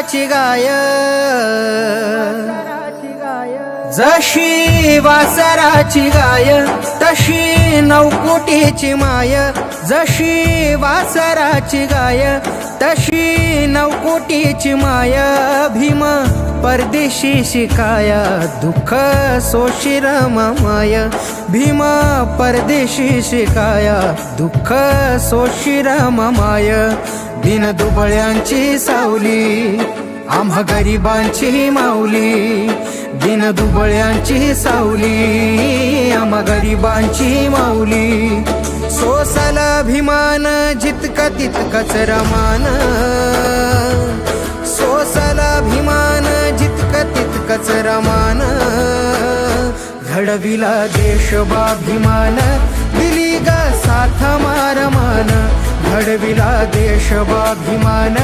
वासराची गाय, जशी वासराची गाय तशी नवकोटीची माय, जशी वासराची गाय तशी नवकोटीची माय. भीम परदेशी शिकाया दुःख सोशिर माय, भीम परदेशी शिकाया दुःख सोशिर माय. दिन दुबळ्यांची सावली आम्हा गरिबांची माऊली, दिन दुबळ्यांची सावली आम्हा गरिबांची माऊली. सोसल अभिमान जितका तितकच रमान, सोसल अभिमान जितका तितकच रमान. घडविला देशबाभिमान दिली ग साथ मारमान, घडविला देशबाभिमान